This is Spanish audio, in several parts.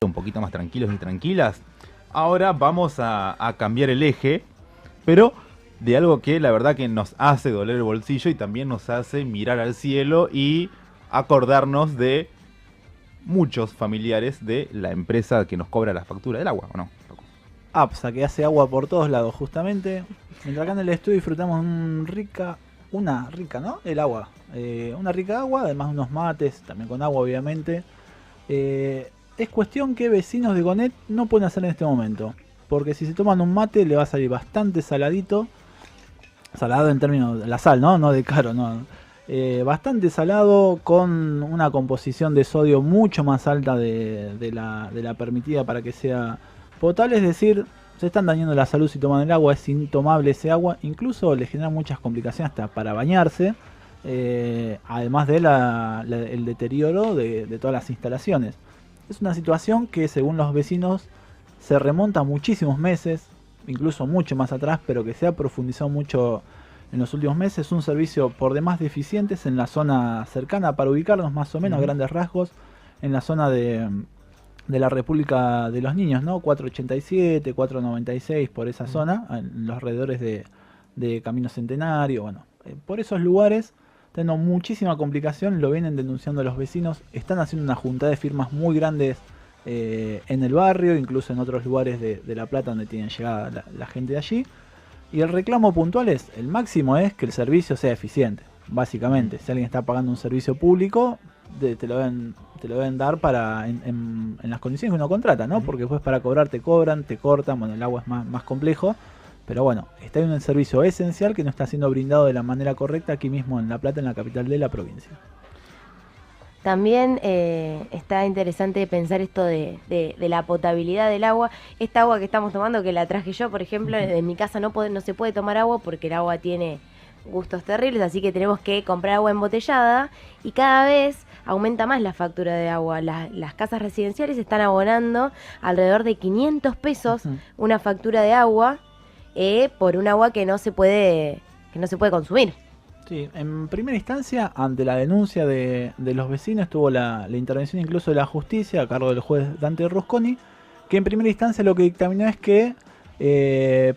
un poquito más tranquilos y tranquilas. Ahora vamos a cambiar el eje, pero de algo que la verdad que nos hace doler el bolsillo y también nos hace mirar al cielo y acordarnos de muchos familiares de la empresa que nos cobra la factura del agua, ¿o no? APSA, que hace agua por todos lados, justamente. Mientras acá en el estudio disfrutamos una rica, ¿no? El agua. Una rica agua, además unos mates, también con agua, obviamente. Es cuestión que vecinos de Gonet no pueden hacer en este momento. Porque si se toman un mate, le va a salir bastante saladito. Salado en términos de la sal, ¿no? No de caro, no. Bastante salado, con una composición de sodio mucho más alta de la permitida para que sea potable. Es decir, se están dañando la salud si toman el agua, es intomable ese agua. Incluso le genera muchas complicaciones hasta para bañarse. Además de el deterioro de todas las instalaciones. Es una situación que según los vecinos se remonta a muchísimos meses, incluso mucho más atrás, pero que se ha profundizado mucho en los últimos meses. Un servicio por demás deficiente en la zona cercana, para ubicarnos más o menos a grandes rasgos, en la zona de la República de los Niños, ¿no? 487, 496, por esa zona, en los alrededores de Camino Centenario. Bueno, por esos lugares, teniendo muchísima complicación, lo vienen denunciando los vecinos. Están haciendo una junta de firmas muy grandes en el barrio, incluso en otros lugares de La Plata donde tienen llegada la gente de allí. Y el reclamo puntual el máximo es que el servicio sea eficiente, básicamente. Si alguien está pagando un servicio público, te lo deben dar en las condiciones que uno contrata, ¿no? Porque después para cobrar te cobran, te cortan, bueno, el agua es más complejo. Pero bueno, está en un servicio esencial que no está siendo brindado de la manera correcta aquí mismo en La Plata, en la capital de la provincia. También está interesante pensar esto de la potabilidad del agua. Esta agua que estamos tomando, que la traje yo, por ejemplo, en mi casa no se puede tomar agua porque el agua tiene gustos terribles, así que tenemos que comprar agua embotellada y cada vez aumenta más la factura de agua. Las casas residenciales están abonando alrededor de 500 pesos una factura de agua por un agua que no se puede consumir. Sí, en primera instancia, ante la denuncia de los vecinos, tuvo la intervención incluso de la justicia a cargo del juez Dante Rusconi, que en primera instancia lo que dictaminó es que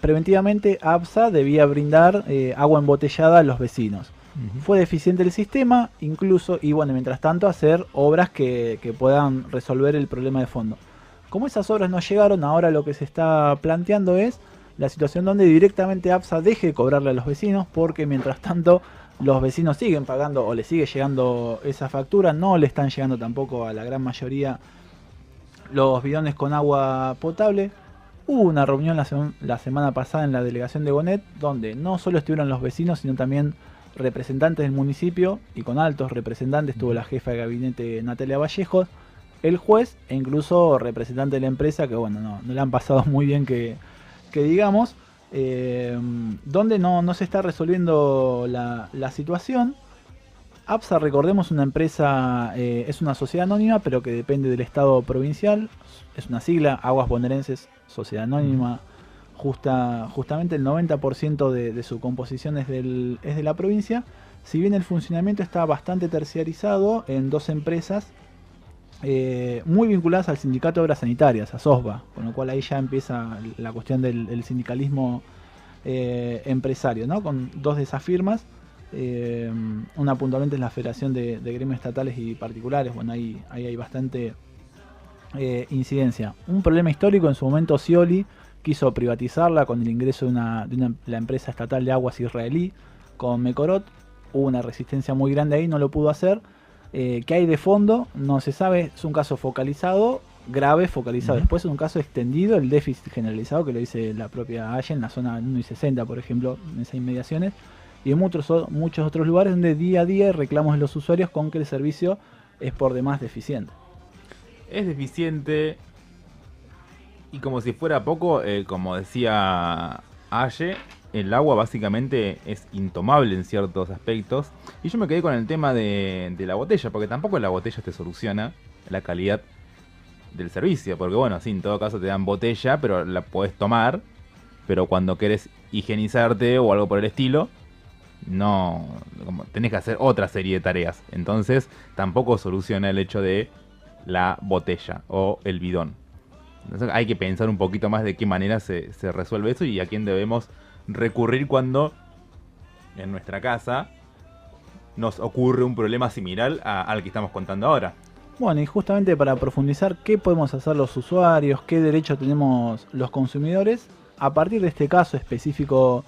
preventivamente APSA debía brindar agua embotellada a los vecinos. Fue deficiente el sistema, incluso, y bueno, mientras tanto hacer obras que puedan resolver el problema de fondo. Como esas obras no llegaron, ahora lo que se está planteando es la situación donde directamente APSA deje de cobrarle a los vecinos, porque mientras tanto los vecinos siguen pagando o les sigue llegando esa factura, no le están llegando tampoco a la gran mayoría los bidones con agua potable. Hubo una reunión la semana pasada en la delegación de Gonet, donde no solo estuvieron los vecinos, sino también representantes del municipio, y con altos representantes, estuvo la jefa de gabinete Natalia Vallejos, el juez e incluso representante de la empresa, que bueno, no le han pasado muy bien que digamos, donde no se está resolviendo la situación. APSA, recordemos, una empresa, es una sociedad anónima, pero que depende del Estado provincial. Es una sigla, Aguas Bonaerenses, Sociedad Anónima. Justamente el 90% de su composición es de la provincia. Si bien el funcionamiento está bastante terciarizado en dos empresas muy vinculadas al sindicato de obras sanitarias, a SOSBA, con lo cual ahí ya empieza la cuestión del sindicalismo empresario, ¿no? Con dos de esas firmas. Una puntualmente es la Federación de Gremios Estatales y Particulares. Bueno, ahí hay bastante incidencia. Un problema histórico: en su momento Scioli quiso privatizarla con el ingreso de la empresa estatal de aguas israelí con Mekorot. Hubo una resistencia muy grande ahí, no lo pudo hacer. ¿Qué hay de fondo? No se sabe. Es un caso focalizado, grave, focalizado. Después es un caso extendido, el déficit generalizado, que lo dice la propia AYE en la zona 1 y 60, por ejemplo, en esas inmediaciones, y en muchos otros lugares donde día a día hay reclamos de los usuarios con que el servicio es por demás deficiente. Es deficiente, y como si fuera poco, como decía Aye, el agua básicamente es intomable en ciertos aspectos. Y yo me quedé con el tema de la botella, porque tampoco la botella te soluciona la calidad del servicio. Porque bueno, sí, en todo caso te dan botella, pero la podés tomar. Pero cuando querés higienizarte o algo por el estilo, tenés que hacer otra serie de tareas. Entonces tampoco soluciona el hecho de la botella o el bidón. Entonces hay que pensar un poquito más de qué manera se resuelve eso y a quién debemos recurrir cuando en nuestra casa nos ocurre un problema similar al que estamos contando ahora. Bueno, y justamente para profundizar qué podemos hacer los usuarios, qué derecho tenemos los consumidores, a partir de este caso específico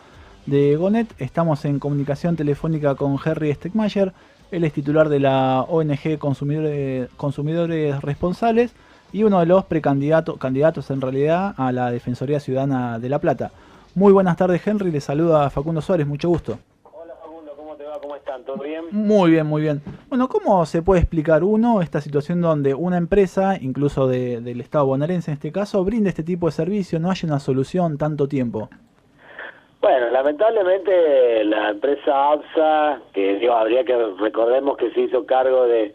de Gonet, estamos en comunicación telefónica con Henry Steckmayer. Él es titular de la ONG Consumidores Responsables y uno de los candidatos en realidad a la Defensoría Ciudadana de La Plata. Muy buenas tardes, Henry, le saluda Facundo Suárez, mucho gusto. Hola Facundo, ¿cómo te va? ¿Cómo están? ¿Todo bien? Muy bien, muy bien. Bueno, ¿cómo se puede explicar esta situación donde una empresa, incluso del Estado bonaerense en este caso, brinde este tipo de servicio, no haya una solución tanto tiempo? Bueno, lamentablemente la empresa ABSA, que habría que recordemos que se hizo cargo de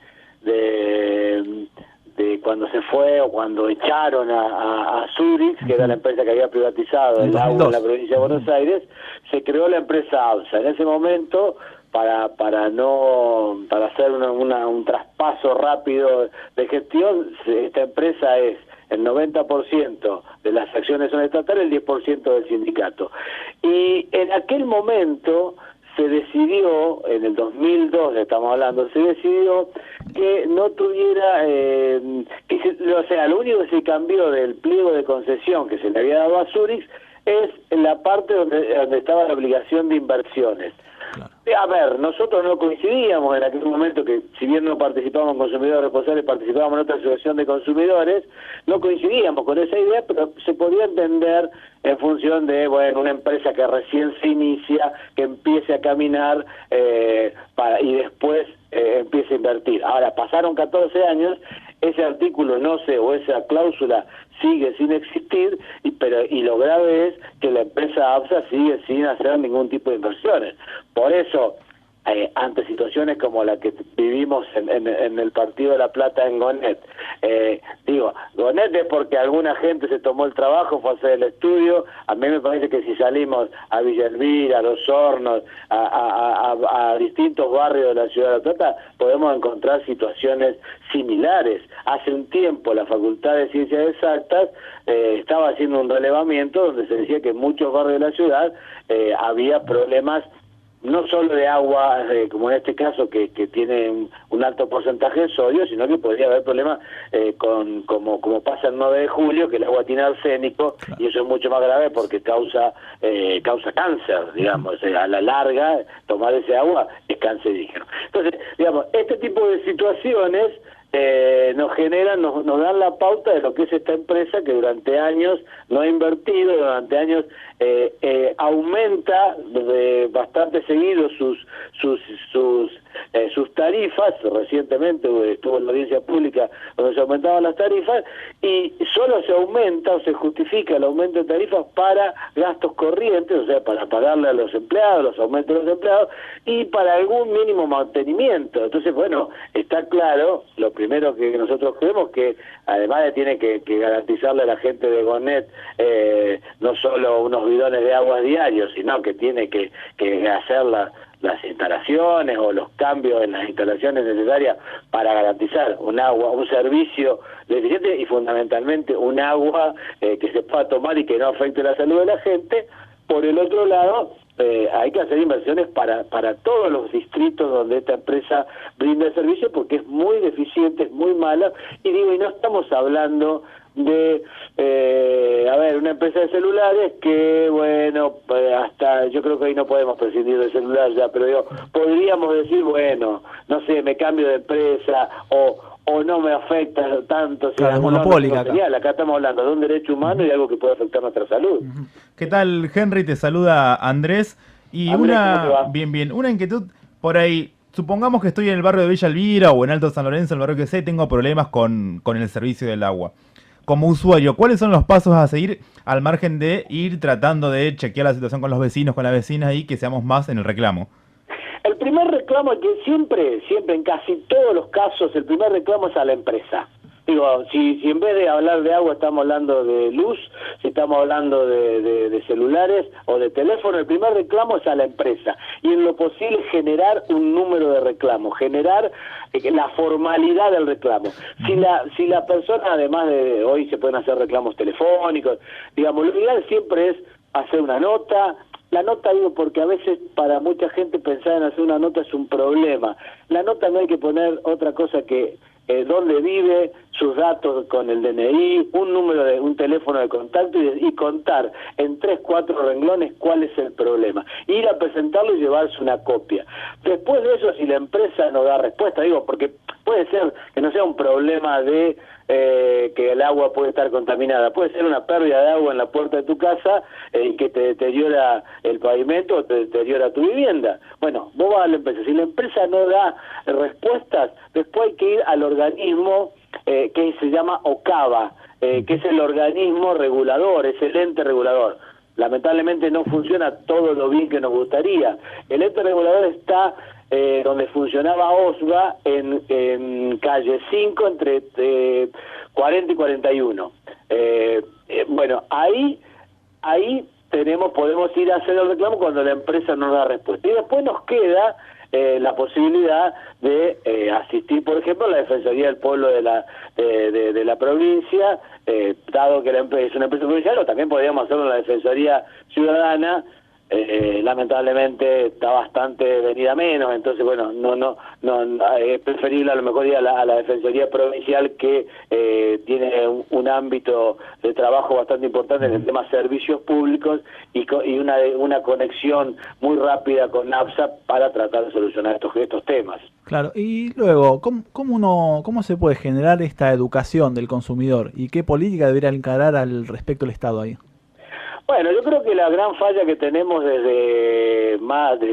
cuando se fue o cuando echaron a Zurich, que era la empresa que había privatizado el agua en la provincia de Buenos Aires, se creó la empresa ABSA. En ese momento, para hacer un traspaso rápido de gestión, esta empresa es el 90% de las acciones son estatales, el 10% del sindicato. Y en aquel momento se decidió, en el 2002 estamos hablando, se decidió que no tuviera, lo único que se cambió del pliego de concesión que se le había dado a Zurich es en la parte donde estaba la obligación de inversiones. Claro. A ver, nosotros no coincidíamos en aquel momento, que si bien no participábamos en Consumidores Responsables, participábamos en otra asociación de consumidores, no coincidíamos con esa idea, pero se podía entender en función de, una empresa que recién se inicia, que empiece a caminar y después empiece a invertir. Ahora, pasaron 14 años, ese artículo o esa cláusula sigue sin existir, y lo grave es que la empresa ABSA sigue sin hacer ningún tipo de inversiones. Por eso, ante situaciones como la que vivimos en el partido de La Plata en Gonet, Gonet es porque alguna gente se tomó el trabajo, fue a hacer el estudio. A mí me parece que si salimos a Villa Elvira, a Los Hornos, a distintos barrios de la ciudad de La Plata, podemos encontrar situaciones similares. Hace un tiempo la Facultad de Ciencias Exactas estaba haciendo un relevamiento donde se decía que en muchos barrios de la ciudad había problemas no solo de agua, como en este caso, que tiene un alto porcentaje de sodio, sino que podría haber problemas como pasa el 9 de julio, que el agua tiene arsénico, y eso es mucho más grave porque causa cáncer, digamos. A la larga, tomar ese agua es cancerígeno. Entonces, este tipo de situaciones nos dan la pauta de lo que es esta empresa, que durante años no ha invertido, durante años aumenta bastante seguido sus tarifas. Recientemente estuvo en la audiencia pública donde se aumentaban las tarifas, y solo se aumenta o se justifica el aumento de tarifas para gastos corrientes, o sea, para pagarle a los empleados, los aumentos de los empleados, y para algún mínimo mantenimiento. Entonces, está claro, lo primero que nosotros creemos, que además tiene que garantizarle a la gente de Gonet no solo unos bidones de agua diarios, sino que tiene que hacer las instalaciones o los cambios en las instalaciones necesarias para garantizar un servicio eficiente, y fundamentalmente un agua que se pueda tomar y que no afecte la salud de la gente. Por el otro lado, hay que hacer inversiones para todos los distritos donde esta empresa brinda el servicio, porque es muy deficiente, es muy mala, y no estamos hablando de una empresa de celulares que hasta yo creo que ahí no podemos prescindir del celular ya, pero podríamos decir, no sé, me cambio de empresa o no me afecta tanto. Claro, es monopólica acá estamos hablando de un derecho humano y algo que puede afectar nuestra salud. ¿Qué tal, Henry? Te saluda Andrés. Y Andrés, una inquietud por ahí. Supongamos que estoy en el barrio de Villa Elvira o en Alto San Lorenzo, el barrio que sé, tengo problemas con el servicio del agua. Como usuario, ¿cuáles son los pasos a seguir al margen de ir tratando de chequear la situación con los vecinos, con las vecinas, y que seamos más en el reclamo? El primer reclamo, que siempre en casi todos los casos, el primer reclamo es a la empresa. Digo, si en vez de hablar de agua estamos hablando de luz, si estamos hablando de celulares o de teléfono, el primer reclamo es a la empresa. Y en lo posible generar un número de reclamo, generar la formalidad del reclamo. Si la persona, además de hoy se pueden hacer reclamos telefónicos, digamos, lo ideal siempre es hacer una nota. La nota, digo, porque a veces para mucha gente pensar en hacer una nota es un problema. La nota no hay que poner otra cosa que dónde vive, sus datos con el DNI, un teléfono de contacto y contar en 3, 4 renglones cuál es el problema. Ir a presentarlo y llevarse una copia. Después de eso, si la empresa no da respuesta, digo, porque puede ser que no sea un problema de que el agua puede estar contaminada, puede ser una pérdida de agua en la puerta de tu casa y que te deteriora el pavimento o te deteriora tu vivienda. Bueno, vos vas a la empresa. Si la empresa no da respuestas, después hay que ir al organismo que se llama OCABA, que es el organismo regulador, es el ente regulador. Lamentablemente no funciona todo lo bien que nos gustaría. El ente regulador está donde funcionaba OSBA en calle 5 entre 40 y 41. Bueno, ahí podemos ir a hacer el reclamo cuando la empresa no da respuesta. Y después nos queda la posibilidad de asistir, por ejemplo, a la Defensoría del Pueblo de la provincia, dado que la empresa es una empresa provincial, o también podríamos hacerlo en la Defensoría Ciudadana. Lamentablemente está bastante venida menos, entonces bueno, no es preferible a lo mejor ir a la Defensoría Provincial, que tiene un ámbito de trabajo bastante importante en el tema servicios públicos y una conexión muy rápida con APSA para tratar de solucionar estos temas. Claro, y luego, ¿cómo se puede generar esta educación del consumidor y qué política debería encarar al respecto el Estado ahí? Bueno, yo creo que la gran falla que tenemos desde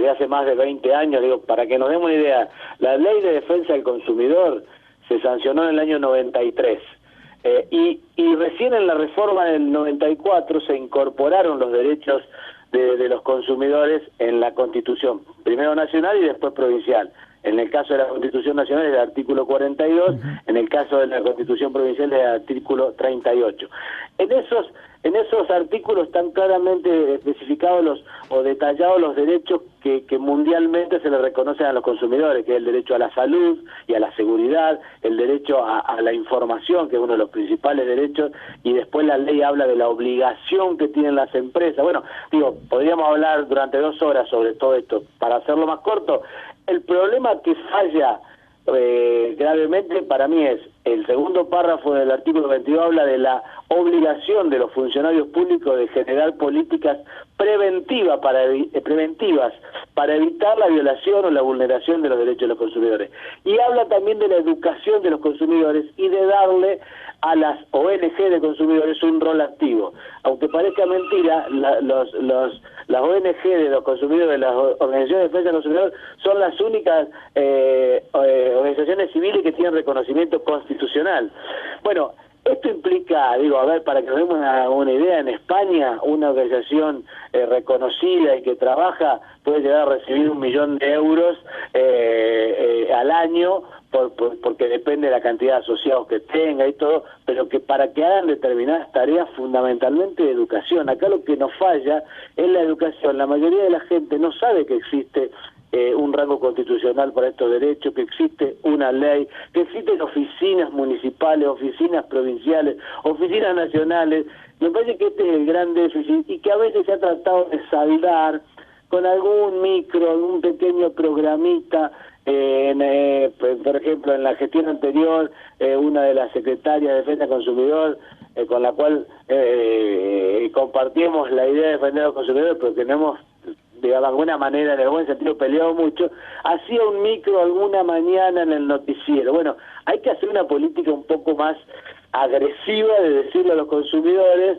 hace más de 20 años, digo, para que nos demos una idea, la Ley de Defensa del Consumidor se sancionó en el año 93 y recién en la reforma del 94 se incorporaron los derechos de los consumidores en la Constitución, primero nacional y después provincial. En el caso de la Constitución Nacional es el artículo 42, en el caso de la Constitución Provincial es el artículo 38. En esos artículos están claramente especificados o detallados los derechos que mundialmente se les reconocen a los consumidores, que es el derecho a la salud y a la seguridad, el derecho a la información, que es uno de los principales derechos, y después la ley habla de la obligación que tienen las empresas. Bueno, digo, podríamos hablar durante 2 horas sobre todo esto. Para hacerlo más corto, el problema que falla gravemente para mí es el segundo párrafo del artículo 22, habla de la obligación de los funcionarios públicos de generar políticas preventivas para evitar la violación o la vulneración de los derechos de los consumidores. Y habla también de la educación de los consumidores y de darle a las ONG de consumidores un rol activo. Aunque parezca mentira, las ONG de los consumidores, de las organizaciones de defensa del consumidor, son las únicas organizaciones civiles que tienen reconocimiento constitucional. Bueno, esto implica, digo, a ver, para que nos demos una idea, en España una organización reconocida y que trabaja puede llegar a recibir 1 millón de euros al año, porque depende de la cantidad de asociados que tenga y todo, pero que para que hagan determinadas tareas fundamentalmente de educación. Acá lo que nos falla es la educación. La mayoría de la gente no sabe que existe un rango constitucional para estos derechos, que existe una ley, que existen oficinas municipales, oficinas provinciales, oficinas nacionales. Me parece que este es el gran déficit y que a veces se ha tratado de saldar con algún algún pequeño programita. Por ejemplo, en la gestión anterior, una de las secretarias de Defensa del Consumidor, con la cual compartimos la idea de defender a los consumidores, pero que no hemos, de alguna manera, en el buen sentido, peleado mucho, hacía un micro alguna mañana en el noticiero. Bueno, hay que hacer una política un poco más agresiva de decirle a los consumidores,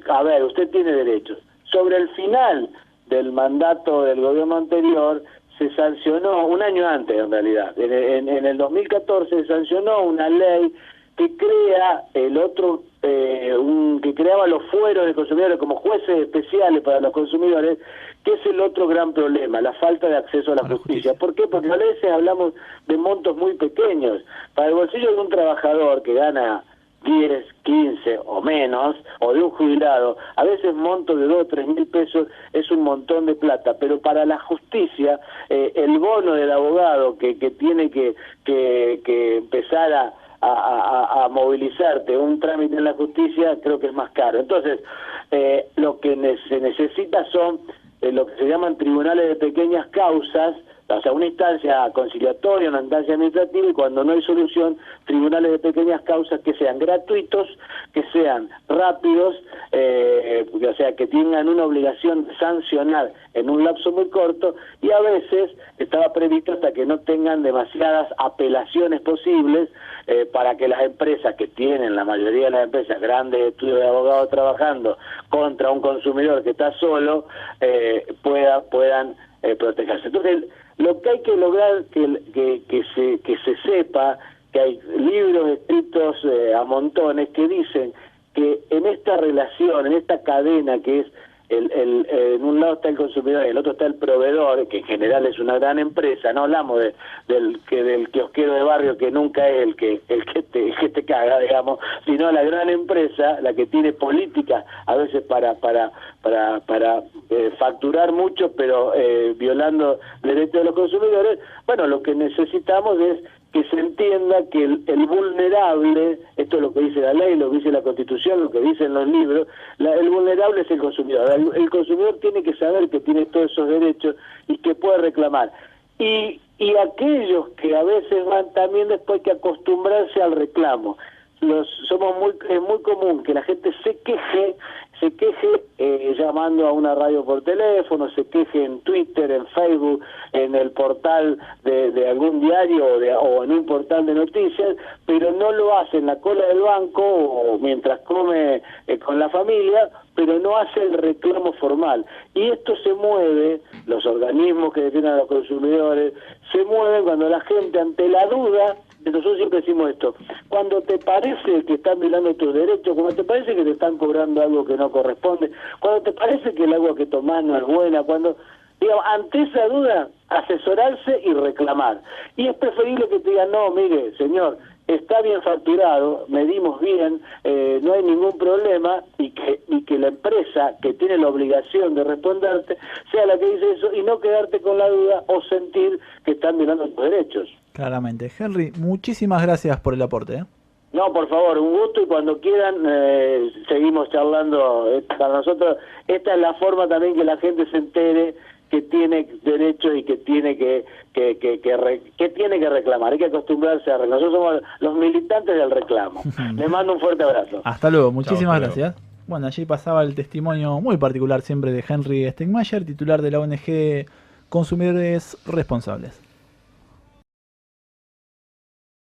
a ver, usted tiene derechos. Sobre el final del mandato del gobierno anterior, se sancionó, un año antes en realidad, en el 2014 se sancionó una ley que crea el otro, que creaba los fueros de consumidores como jueces especiales para los consumidores, que es el otro gran problema, la falta de acceso a la justicia. ¿Por qué? Porque a veces hablamos de montos muy pequeños. Para el bolsillo de un trabajador que gana 10, 15 o menos, o de un jubilado, a veces monto de 2 o 3 mil pesos es un montón de plata, pero para la justicia, el bono del abogado que tiene que empezar a movilizarte un trámite en la justicia, creo que es más caro. Entonces, lo que se necesita son lo que se llaman tribunales de pequeñas causas, o sea, una instancia conciliatoria, una instancia administrativa, y cuando no hay solución, tribunales de pequeñas causas que sean gratuitos, que sean rápidos, o sea, que tengan una obligación de sancionar en un lapso muy corto, y a veces estaba previsto hasta que no tengan demasiadas apelaciones posibles, para que las empresas que tienen, la mayoría de las empresas, grandes estudios de abogados trabajando contra un consumidor que está solo, puedan protegerse. Entonces, lo que hay que lograr que se sepa, que hay libros escritos a montones que dicen que en esta relación, en esta cadena que es en un lado está el consumidor y en el otro está el proveedor, que en general es una gran empresa, no hablamos del kiosquero de barrio que nunca es el que te caga, digamos, sino la gran empresa, la que tiene políticas a veces para facturar mucho, pero violando derechos de los consumidores. Bueno, lo que necesitamos es que se entienda que el vulnerable, esto es lo que dice la ley, lo que dice la Constitución, lo que dicen los libros, el vulnerable es el consumidor. El consumidor tiene que saber que tiene todos esos derechos y que puede reclamar. Y aquellos que a veces van también después hay que acostumbrarse al reclamo. Es muy común que la gente se queje llamando a una radio por teléfono, se queje en Twitter, en Facebook, en el portal de algún diario o en un portal de noticias, pero no lo hace en la cola del banco o mientras come con la familia, pero no hace el reclamo formal. Y esto se mueve, los organismos que defienden a los consumidores, se mueven cuando la gente, ante la duda, nosotros siempre decimos esto, cuando te parece que están violando tus derechos, cuando te parece que te están cobrando algo que no corresponde, cuando te parece que el agua que tomás no es buena, digamos, ante esa duda, asesorarse y reclamar. Y es preferible que te digan, no, mire, señor, está bien facturado, medimos bien, no hay ningún problema, y que la empresa que tiene la obligación de responderte sea la que dice eso, y no quedarte con la duda o sentir que están violando tus derechos. Claramente. Henry, muchísimas gracias por el aporte. No, por favor, un gusto, y cuando quieran seguimos charlando. Para nosotros esta es la forma también que la gente se entere que tiene derechos y que tiene que tiene que reclamar. Hay que acostumbrarse a reclamar. Nosotros somos los militantes del reclamo. Les mando un fuerte abrazo. Hasta luego, muchísimas gracias. Bueno, allí pasaba el testimonio muy particular siempre de Henry Stegmayer, titular de la ONG Consumidores Responsables.